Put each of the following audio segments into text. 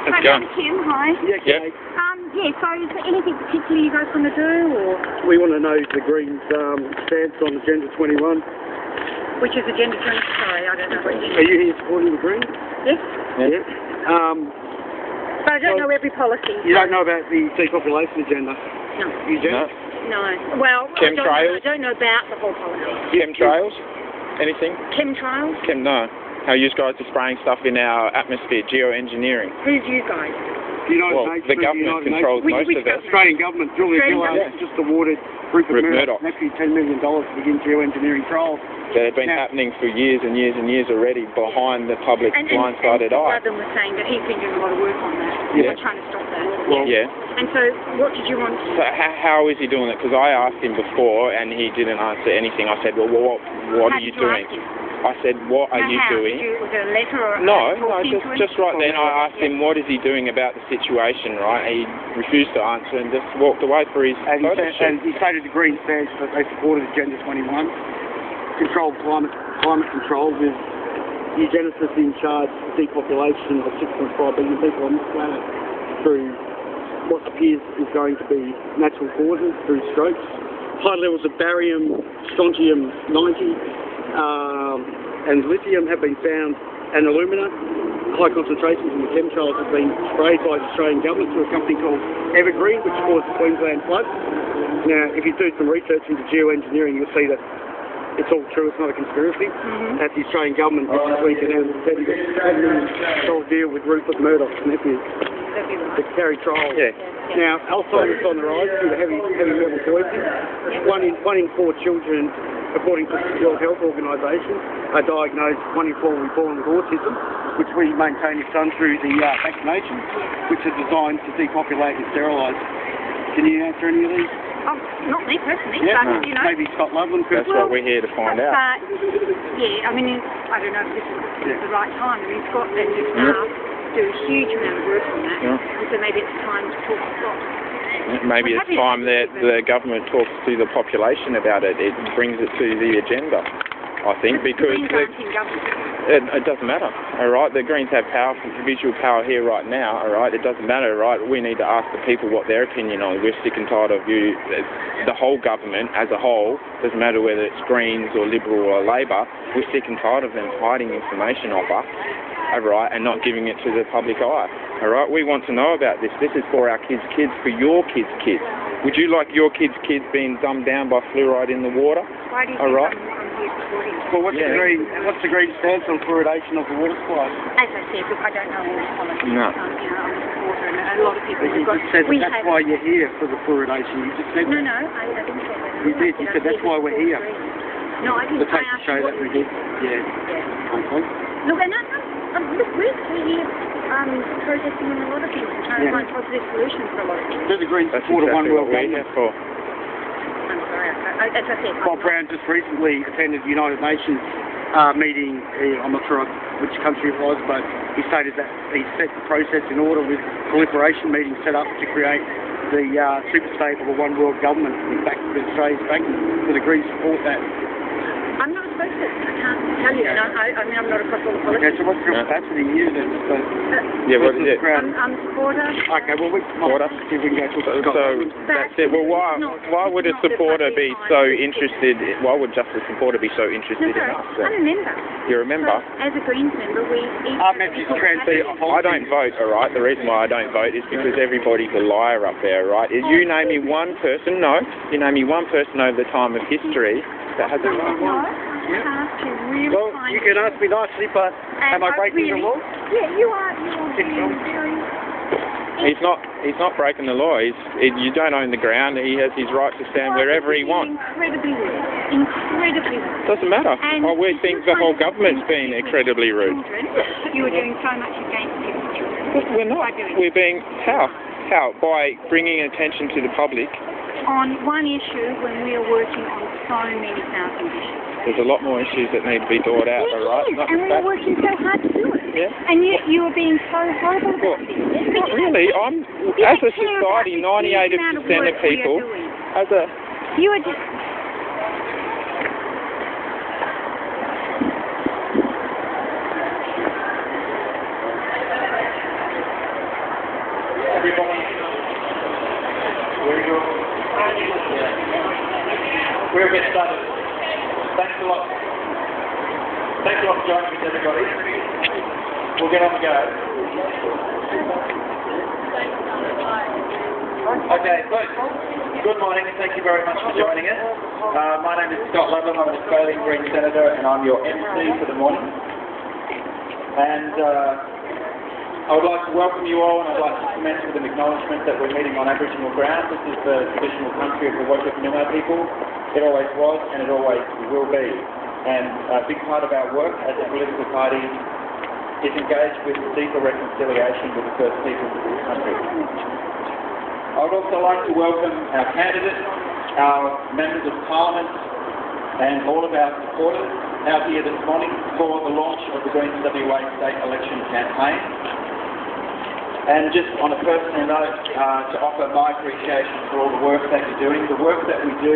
Let's go. Kim, hi. Yeah, Yep. Yeah, so is there anything particular you guys want to do, or we want to know the Greens' stance on Agenda 21. which is Agenda 20? Sorry, I don't know what it is. Are you here supporting the Greens? Yes? Yeah. But I don't know every policy. You don't know about the depopulation agenda? No. You do? No. No. Well, Chemtrails? I don't know about the whole policy. Chemtrails? Anything? Chemtrails? No. How you guys are spraying stuff in our atmosphere, geoengineering. Who's you guys? The government controls most of it. Australian government. Julia Gillard has just awarded Rupert Murdoch $10 million to begin geoengineering trials. They've been happening for years and years and years already behind the public's blindsided eye. And was saying that he's been doing a lot of work on that. Yeah. We're trying to stop that. Well, yeah. And so, what did you want? So how is he doing it? Because I asked him before and he didn't answer anything. I said, well, what are you doing? I said, what are you doing? Was it a letter or No, just right then I asked him what is he doing about the situation, right? He refused to answer and just walked away for his photo shoot. And he stated the Green stance that they supported Agenda 21, controlled climate control with eugenicists in charge of depopulation of 6.5 billion people on this planet through what appears is going to be natural causes, through strokes. High levels of barium, strontium 90, and lithium have been found, and alumina. High concentrations in the chemtrails have been sprayed by the Australian government through a company called Evergreen, which caused the Queensland floods. Now, if you do some research into geoengineering, you'll see that it's all true, it's not a conspiracy. At the Australian government this week announced a $30 million deal with Rupert Murdoch's nephew to carry trials. Yeah. Now, Alzheimer's on the rise due to heavy metal poisoning. One in 4 children, according to the World Health Organisation, are diagnosed, 1 in 4 will be born with autism, which we maintain is done through the vaccinations, which are designed to depopulate and sterilise. Can you answer any of these? Not me personally, yeah, but you know. Maybe Scott Loveland could. That's what we're here to find out. Yeah, I mean, I don't know if this is the right time. I mean, Scott and his staff do a huge amount of work on that, and so maybe it's time to talk to Scott. Maybe it's time that the government talks to the population about it. It brings it to the agenda, I think, because it doesn't matter, all right? The Greens have visual power here right now, all right? It doesn't matter, right? We need to ask the people what their opinion on. We're sick and tired of you, the whole government as a whole, doesn't matter whether it's Greens or Liberal or Labor, we're sick and tired of them hiding information off us, all right, and not giving it to the public eye, all right? We want to know about this. This is for our kids' kids, for your kids' kids. Would you like your kids' kids being dumbed down by fluoride in the water? Why do you all right? Well, what's the Green stance on fluoridation of the water supply? As I said, look, I don't know all the politics. No. I'm a supporter, and a lot of people have got... That's why you're here, for the fluoridation. You just said No, I didn't say that. You did. You said that's why we're here. No, I didn't. The tape to show that we did. Yeah. Okay. Look, look, we're here protesting on a lot of things and trying to find positive solutions for a lot of things. Do the Greens support a one-world government? I'm sorry, as I said... Bob Brown just recently attended the United Nations meeting, I'm not sure which country it was, but he stated that he set the process in order with proliferation meetings set up to create the super state of a one-world government with Australia's backing. Do the Greens support that? I'm not supposed to. I can't tell you. I mean, I'm not across all the politics. Okay, so what's your capacity in you then? What is it? I'm a supporter. Okay, well, we can go to Scott. So that's it. Well, why would a supporter be so interested? Why would just a supporter be so interested in us? I'm a member. You're a member? So, as a Greens member, we... Our members See, I don't vote, all right? The reason why I don't vote is because everybody's a liar up there, right? Is you name me one person, you name me one person over the time of history that hasn't voted. Well, you can ask me nicely, but am I breaking the law? Yeah, you are. He's not breaking the law. You don't own the ground. He has his right to stand wherever he wants. Incredibly rude. Incredibly rude. Doesn't matter. We think the whole government's been incredibly rude. You are doing so much against children. We're not. We're being how? By bringing attention to the public. On one issue when we are working on so many thousand issues. There's a lot more issues that need to be thought out, all right? And we are working so hard to do it. Yeah. And you are being so horrible about this. Not really. As a society, 98% of people, You are just... everybody. Very good. We'll get started. Thanks a lot. Thanks a lot for joining us, everybody. We'll get on the go. Okay, good morning and thank you very much for joining us. My name is Scott Ludlam, I'm an Australian Green Senator and I'm your MC for the morning. And I would like to welcome you all, and I'd like to commence with an acknowledgement that we're meeting on Aboriginal ground. This is the traditional country of the Wajak people. It always was and it always will be. And a big part of our work as a political party is engaged with deeper reconciliation with the First Peoples of this country. I would also like to welcome our candidates, our members of Parliament, and all of our supporters out here this morning for the launch of the Greens WA State Election Campaign. And just on a personal note, to offer my appreciation for all the work that you're doing. The work that we do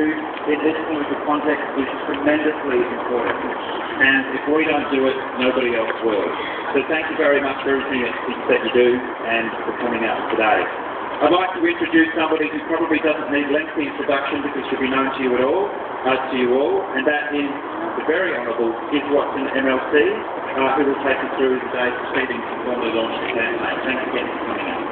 in this political context is tremendously important. And if we don't do it, nobody else will. So thank you very much for everything that you do and for coming out today. I'd like to introduce somebody who probably doesn't need lengthy introduction because she'll be known to you all, and that is the very Honourable Iz Watson MLC, who will take us through today's proceedings to formally launch the campaign. Thanks again for coming out.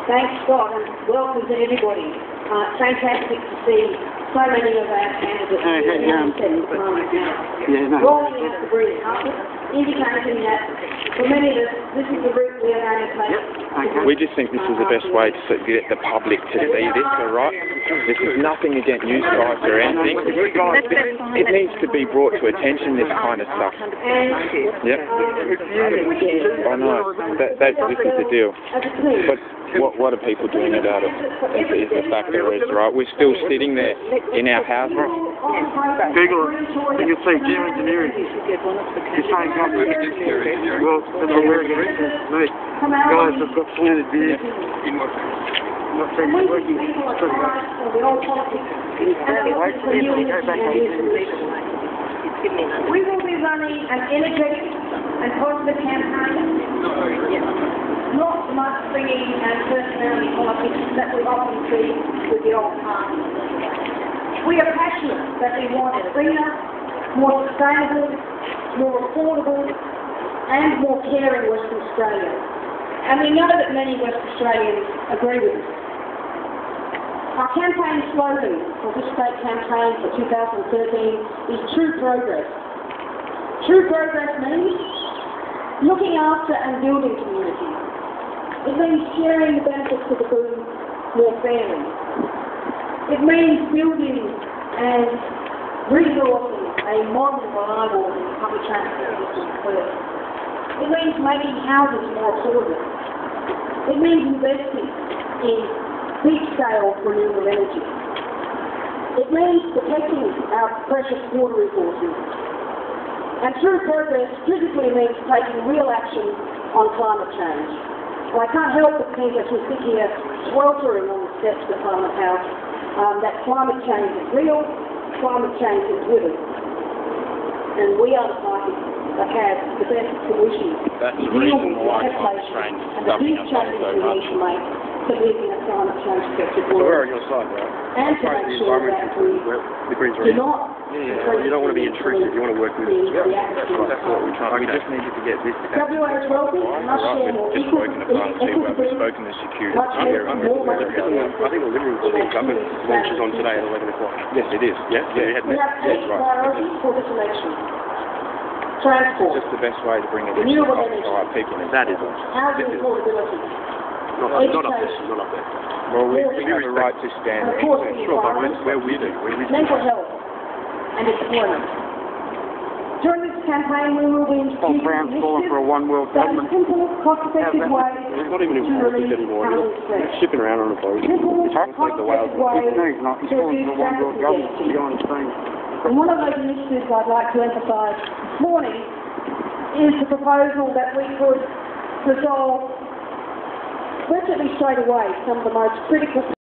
Thanks, Scott, and welcome to everybody. Fantastic to see so many of our candidates rolling out the green carpet, indicating that for many of us, this is the route we are going to take. We just think this is the best way to get the public to see this, alright? This is nothing against news guys or anything. It needs to be brought to attention, this kind of stuff. Yep. I know. This is the deal. But what are people doing about it? Is the fact there is, right? We're still sitting there in our houses. Google it. You can see geoengineering. You're saying government. Well, that's what we're against. Me. Guys have got planted beers. Not saying it's working. We will be running an energetic and positive campaign. Not so much bringing personality politics that we often see with the old party. We are passionate that we want a greener, more sustainable, more affordable and more caring Western Australia. And we know that many West Australians agree with us. Our campaign slogan for this state campaign for 2013 is True Progress. True Progress means looking after and building communities. It means sharing the benefits of the boom more fairly. It means building and resourcing a modern, reliable public transport system first. It means making houses more affordable. It means investing in big-scale renewable energy. It means protecting our precious water resources. And True Progress physically means taking real action on climate change. Well, I can't help but think as we sit here sweltering on the steps of Parliament House that climate change is real, climate change is with us. And we are the party that has the best solutions That's to the deal reason with why the climate adaptation change is and the stuffing big us up changes so we much. need to make to live in a climate change affected So we're world. on your side, right? And to make sure that we The Greens are do in. not You don't want to be intrusive, you want to work with us. That's what we're trying to do. We just needed to get this WA is wealthy and must share more We've spoken to parliament people, we've spoken to security. much more I think the Liberal government launches on today at 11 o'clock. Yes, it is. Yeah? So you had We have eight priorities for this election. Transport, Just the best way to bring it renewable to energy, our people. That is housing affordability, not up there. Not up there. Well, we have a right to stand. and of course the Sure, but environment, we're with you. We're with you. mental health and employment. During this campaign we will be introducing calling for a one world that government. simple, cost-effective way It's not even in to politics relieve anymore. housing It's stress. shipping around on a boat. Simple, It's hard to take the whales. cost-effective way No, he's not. He's to calling reduce for a one world traffic government. congestion. You're on the same. And one of those initiatives I'd like to emphasise this morning is the proposal that we could resolve virtually straight away some of the most critical